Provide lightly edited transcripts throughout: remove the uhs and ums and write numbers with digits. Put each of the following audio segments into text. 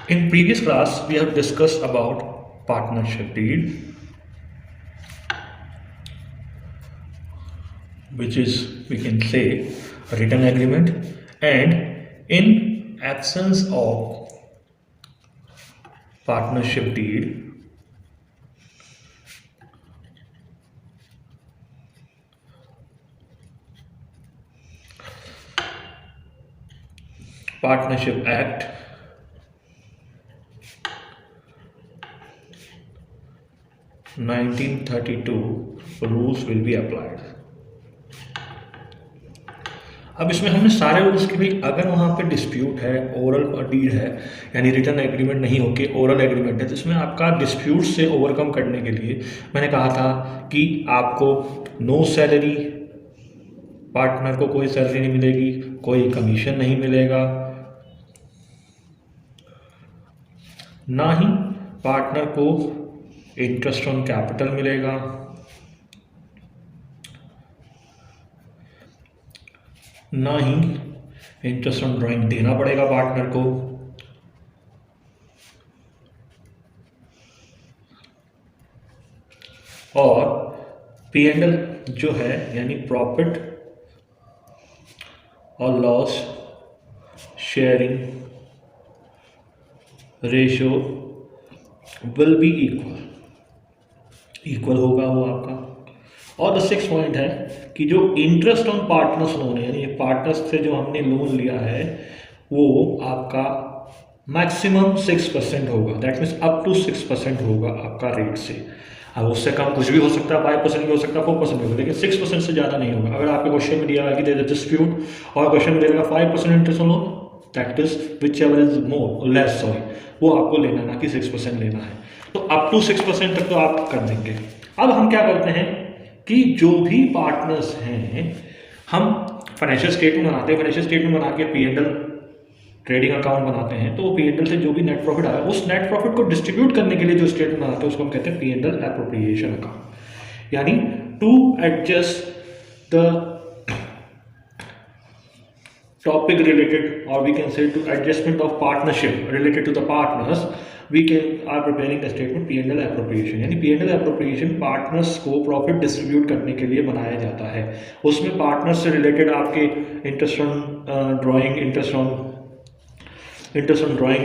In previous class, we have discussed about partnership deed, which is, we can say, a written agreement, and in absence of partnership deed, Partnership Act 1932 rules will be applied. अब इसमें हमने सारे rules की भी, अगर वहाँ पे dispute है, ओरल डीड है यानी रिटर्न एग्रीमेंट नहीं होके ओरल एग्रीमेंट है, तो इसमें आपका डिस्प्यूट से ओवरकम करने के लिए मैंने कहा था कि आपको नो सैलरी, पार्टनर को कोई सैलरी नहीं मिलेगी, कोई कमीशन नहीं मिलेगा, ना ही पार्टनर को इंटरेस्ट ऑन कैपिटल मिलेगा, ना ही इंटरेस्ट ऑन ड्राइंग देना पड़ेगा पार्टनर को, और P&L जो है यानी प्रॉफिट और loss sharing ratio will be equal होगा वो आपका। और द 6th पॉइंट है कि जो इंटरेस्ट ऑन पार्टनर्स लोन है यानी पार्टनर्स से जो हमने लोन लिया है वो आपका मैक्सिमम 6% होगा, दैट मीन्स अप टू 6% होगा आपका रेट से। अब उससे कम कुछ भी हो सकता है, 5% भी हो सकता है, 4% भी हो सकता है, लेकिन 6% से ज़्यादा नहीं होगा। अगर आपके क्वेश्चन में दिया है कि देयर इज डिस्प्यूट और क्वेश्चन में देगा 5% interest on loan, that is which ever is more less, sorry, वो आपको लेना ना कि 6% लेना है। तो अप टू 6% तक तो आप कर देंगे। अब हम क्या करते हैं कि जो भी पार्टनर्स हैं, हम फाइनेंशियल स्टेटमेंट बनाते हैं, फाइनेंशियल स्टेटमेंट बना के P&L ट्रेडिंग अकाउंट बनाते हैं, तो वो P&L से जो भी नेट प्रॉफिट आया उस नेट प्रॉफिट को डिस्ट्रीब्यूट करने के लिए जो स्टेटमेंट बनाते हैं उसको हम कहते हैं P&L एप्रोप्रिएशन अकाउंट, यानी to adjust the topic related, or we can say to adjustment of partnership related to the partners, we are preparing the statement P&L appropriation, यानी P&L appropriation पार्टनर्स को profit distribute करने के लिए बनाया जाता है। उसमें पार्टनर्स से रिलेटेड आपके interest on drawing,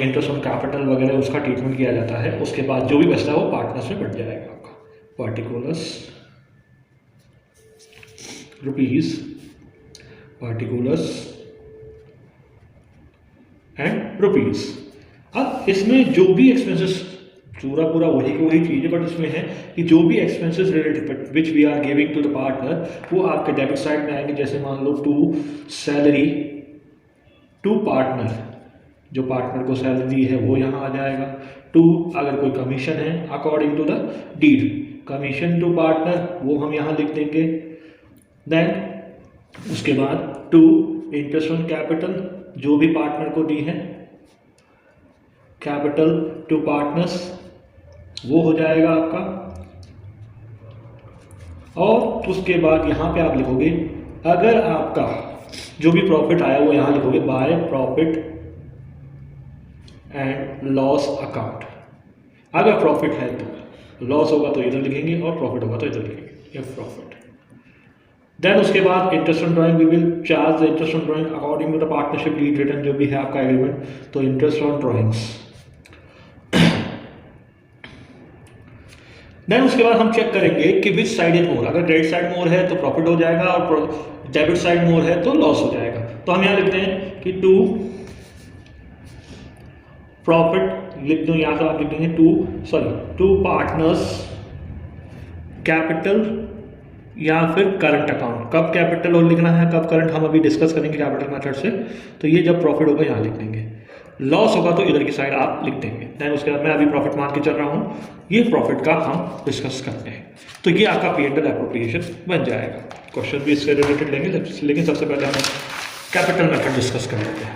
interest on capital वगैरह उसका ट्रीटमेंट किया जाता है। उसके बाद जो भी बचता है वो पार्टनर्स में बढ़ जाएगा आपका particulars rupees, particulars and rupees. अब इसमें जो भी एक्सपेंसेस, पूरा वही की वही चीज़ है, बट इसमें है कि जो भी expenses related which we are giving to the partner वो आपके डेबिट साइड में आएंगे। जैसे मान लो टू सैलरी टू पार्टनर, जो पार्टनर को सैलरी है वो यहाँ आ जाएगा। टू अगर कोई कमीशन है according to the deed, commission to partner वो हम यहाँ लिख देंगे। देन उसके बाद टू इंटरेस्ट ऑन कैपिटल, जो भी पार्टनर को दी है, कैपिटल टू पार्टनर्स वो हो जाएगा आपका। और उसके बाद यहाँ पे आप लिखोगे, अगर आपका जो भी प्रॉफिट आया वो यहाँ लिखोगे by profit and loss account. अगर प्रॉफिट है तो, लॉस होगा तो इधर लिखेंगे और प्रॉफिट होगा तो इधर लिखेंगे, इफ प्रॉफिट। देन उसके बाद interest on drawing, we will charge the interest on drawing according to the partnership deed return, जो भी है आपका एग्रीमेंट, तो इंटरेस्ट ऑन ड्राइंग्स। देन उसके बाद हम चेक करेंगे कि विच साइड इज मोर, अगर क्रेडिट साइड मोर है तो प्रॉफिट हो जाएगा और डेबिट साइड मोर है तो लॉस हो जाएगा। तो हम यहाँ लिखते हैं कि टू प्रॉफिट लिख दो, यहाँ तो आप लिख देंगे टू पार्टनर्स कैपिटल या फिर करंट अकाउंट। कब कैपिटल और लिखना है कब करंट हम अभी डिस्कस करेंगे कैपिटल मेथड से। तो ये जब प्रॉफिट होगा यहाँ लिख देंगे, लॉस होगा तो इधर की साइड आप लिख देंगे। देन उसके बाद मैं अभी प्रॉफिट मान के चल रहा हूँ, ये प्रॉफिट का हम डिस्कस करते हैं। तो ये आपका P&L एप्रोप्रिएशन बन जाएगा। क्वेश्चन भी इससे रिलेटेड लेंगे, लेकिन सबसे पहले हम कैपिटल मेथड डिस्कस कर लेते हैं।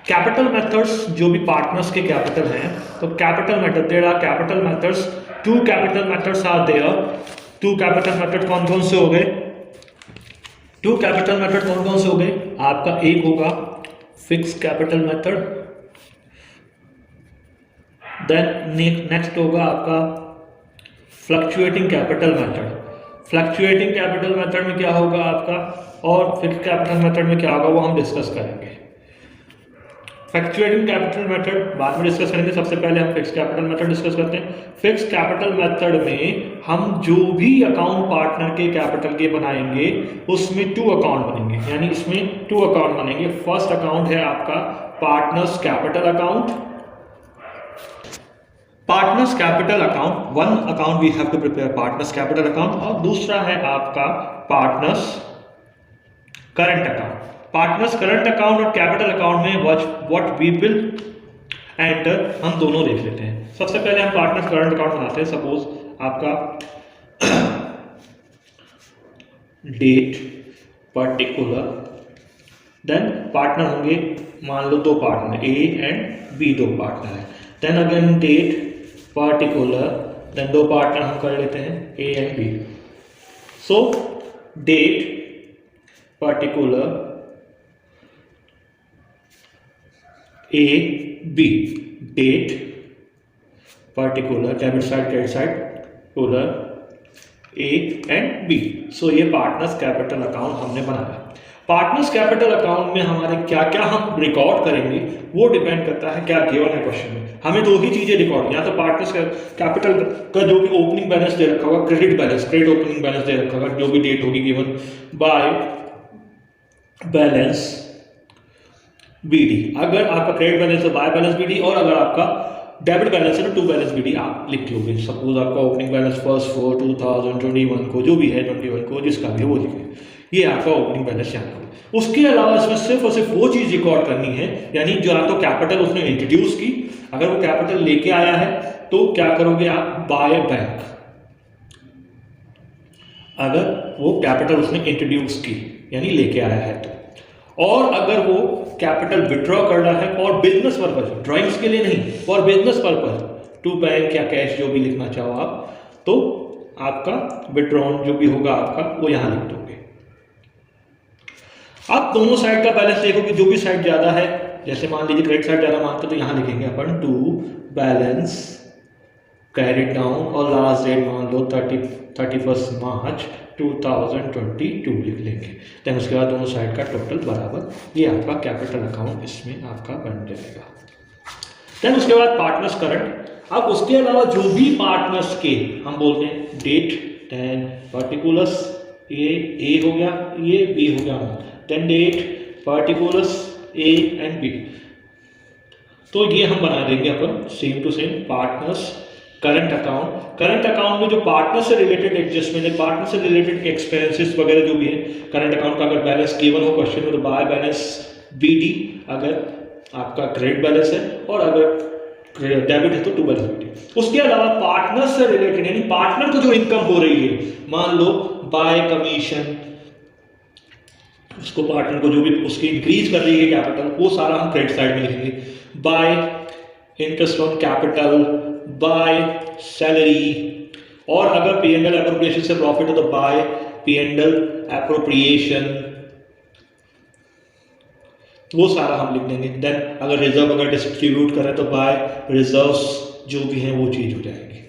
कैपिटल मेथड्स, जो भी पार्टनर्स के कैपिटल हैं, तो capital method, there are capital methods, two capital methods are there. Two capital method कौन कौन से हो गए? टू कैपिटल मेथड कौन कौन से हो गए? आपका एक होगा fix capital method, then next होगा आपका fluctuating capital method. Fluctuating capital method में क्या होगा आपका, और फिक्स्ड कैपिटल मेथड में क्या होगा वो हम डिस्कस करेंगे। फ्लक्चुएटिंग कैपिटल मेथड बाद में डिस्कस करेंगे, सबसे पहले हम फिक्स्ड कैपिटल मेथड डिस्कस करते हैं। फिक्स्ड कैपिटल मेथड में हम जो भी अकाउंट पार्टनर के कैपिटल के बनाएंगे उसमें 2 अकाउंट बनेंगे, यानी इसमें 2 अकाउंट बनेंगे। फर्स्ट अकाउंट है आपका partners capital account, partners capital account, one account we have to prepare partners capital account, और दूसरा है आपका पार्टनर्स current account. Partners current account और कैपिटल अकाउंट में व्हाट वी विल एंटर हम दोनों देख लेते हैं। सबसे पहले हम पार्टनर्स करंट अकाउंट बनाते हैं। सपोज आपका डेट पर्टिकुलर, देन पार्टनर होंगे, मान लो 2 partner A and B, 2 partner है। Then again date particular, then 2 partner हम कर लेते हैं A and B. So date particular A B, date particular debit side credit side cooler A and B. So ये partners capital account हमने बनाया। Partners capital account में हमारे क्या क्या हम रिकॉर्ड करेंगे वो डिपेंड करता है क्या गिवन है क्वेश्चन में। हमें 2 ही चीजें रिकॉर्ड, या तो पार्टनर्स कैपिटल का जो भी ओपनिंग बैलेंस दे रखा होगा, credit balance, credit opening balance दे रखा होगा, जो भी डेट होगी गिवन, बाय बैलेंस बीडी। अगर आपका क्रेडिट बैलेंस है बाय बैलेंस बीडी, और अगर आपका डेबिट बैलेंस है तो टू बैलेंस बीडी आप लिख लोगे। सपोज आपका ओपनिंग बैलेंस फर्स्ट 4 2021 को जो भी है 21 को जिसका भी है वो लिखे, ये आपका ओपनिंग बैलेंस यहाँ पर। उसके अलावा इसमें सिर्फ और सिर्फ वो चीज रिकॉर्ड करनी है, यानी जो या तो कैपिटल उसने इंट्रोड्यूस की, अगर वो कैपिटल लेके आया है तो क्या करोगे आप, बाय बैंक। अगर वो कैपिटल उसने इंट्रोड्यूस की यानी लेके आया है तो, और अगर वो कैपिटल विड्रॉ कर रहा है और बिजनेस पर्पज, ड्राइंग्स के लिए नहीं, और बिजनेस पर्पज टू बैंक या कैश जो भी लिखना चाहो आप, तो आपका विड्रॉन जो भी होगा आपका वो यहां लिख दोगे। आप दोनों साइड का बैलेंस देखोगे, जो भी साइड ज्यादा है, जैसे मान लीजिए क्रेडिट साइड ज्यादा मानते तो यहां लिखेंगे अपन टू बैलेंस कैरिड डाउन, और लास्ट डेट मान लो 31 मार्च 2022 लिख लेंगे। देन उसके बाद दोनों साइड का टोटल बराबर, ये आपका कैपिटल अकाउंट इसमें आपका बन जाएगा। देन उसके बाद पार्टनर्स करंट। अब उसके अलावा जो भी पार्टनर्स के हम बोलते हैं डेट, देन पर्टिकुलर्स, ए हो गया, ये बी हो गया, then date particulars A and B, तो ये हम बना देंगे अपन same to same partners current account. Current account में जो पार्टनर से रिलेटेड एडजस्टमेंट है, पार्टनर से रिलेटेड एक्सपेंसेस वगैरह जो भी है, करंट अकाउंट का अगर बैलेंस गिवन हो क्वेश्चन में तो बाय बैलेंस बीडी, अगर आपका क्रेडिट बैलेंस है, और अगर डेबिट है तो टू बैलेंस बीडी। उसके अलावा पार्टनर से रिलेटेड यानी पार्टनर को जो इनकम हो रही है, मान लो बाय कमीशन, उसको पार्टनर को जो भी उसकी इंक्रीज कर रही है कैपिटल, वो सारा हम क्रेडिट साइड में लिखेंगे। Bye interest on capital, by salary, और अगर P&L एप्रोप्रिएशन से प्रॉफिट हो तो बाय P&L एप्रोप्रिएशन, वो सारा हम लिख देंगे। देन अगर रिजर्व अगर डिस्ट्रीब्यूट करें तो बाय रिजर्व्स, जो भी हैं वो चीज हो जाएगी।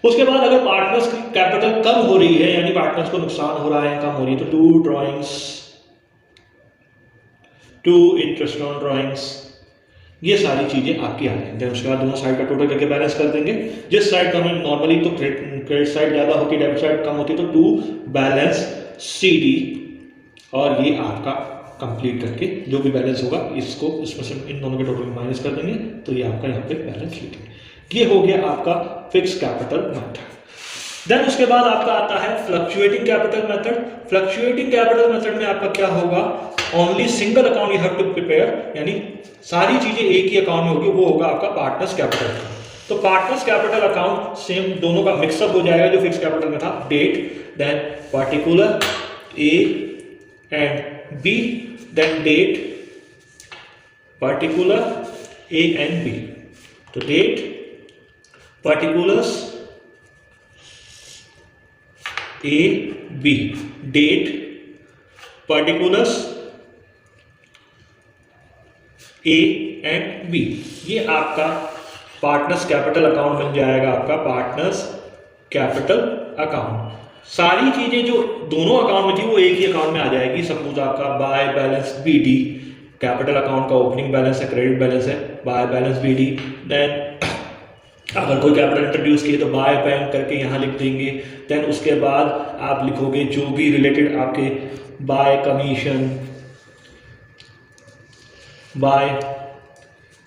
उसके बाद अगर पार्टनर्स की कैपिटल कम हो रही है, यानी पार्टनर्स को नुकसान हो रहा है, कम हो रही है, तो to drawings, to interest on drawings, ये सारी चीजें आपकी आ जाएंगी। उसके बाद दोनों साइड का टोटल करके बैलेंस कर देंगे। जिस साइड का हमें नॉर्मली तो क्रेडिट साइड ज्यादा होती है, डेबिट साइड कम होती है, तो टू बैलेंस सीडी, और ये आपका कंप्लीट करके जो भी बैलेंस होगा इसको इसमें से इन दोनों के टोटल में माइनस कर देंगे, तो ये आपका यहाँ पे बैलेंस शीट है। ये हो गया आपका फिक्स कैपिटल मेथड। देन उसके बाद आपका आता है fluctuating capital method. Fluctuating capital method में आपका क्या होगा, only single account you have to prepare, यानी सारी चीजें एक ही अकाउंट में होगी, वो होगा आपका पार्टनर्स कैपिटल। तो पार्टनर्स कैपिटल अकाउंट सेम दोनों का मिक्सअप हो जाएगा जो फिक्स कैपिटल में था, date, then particular A and B, then date particular A and B. तो date particulars A B, date particulars A and B, ये आपका पार्टनर्स कैपिटल अकाउंट बन जाएगा आपका पार्टनर्स कैपिटल अकाउंट। सारी चीजें जो दोनों अकाउंट में थी वो एक ही अकाउंट में आ जाएगी। सपोज आपका by balance B D, capital account का ओपनिंग बैलेंस है, क्रेडिट बैलेंस है, बाय बैलेंस बीडी। देन अगर कोई कैपिटल इंट्रोड्यूस किए तो बाय बैंक करके यहाँ लिख देंगे। देन उसके बाद आप लिखोगे जो भी रिलेटेड आपके by commission, by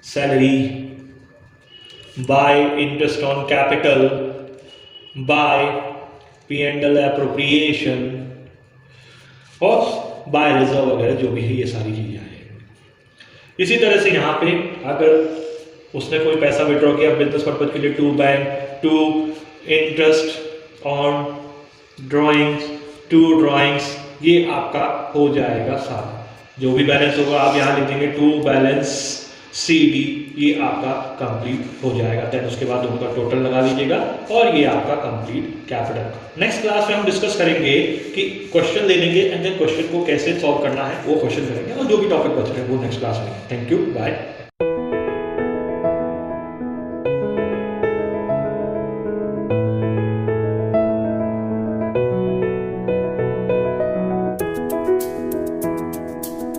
salary, by interest on capital, by P&L appropriation और बाय रिजर्व वगैरह जो भी है, ये सारी चीजें आएंगी। इसी तरह से यहाँ पे अगर उसने कोई पैसा विड्रॉ किया बिजनेस पर्पज के लिए to bank, to interest on drawings, to drawings, ये आपका हो जाएगा सारा। जो भी बैलेंस होगा आप यहाँ लिख देंगे टू बैलेंस CD, ये आपका कंप्लीट हो जाएगा। देन उसके बाद दोनों का टोटल लगा दीजिएगा और ये आपका कंप्लीट कैपिटल। नेक्स्ट क्लास में हम डिस्कस करेंगे कि क्वेश्चन ले लेंगे एंड देन क्वेश्चन को कैसे सॉल्व करना है वो क्वेश्चन करेंगे, और जो भी टॉपिक बच रहे हैं वो नेक्स्ट क्लास में। Thank you, bye.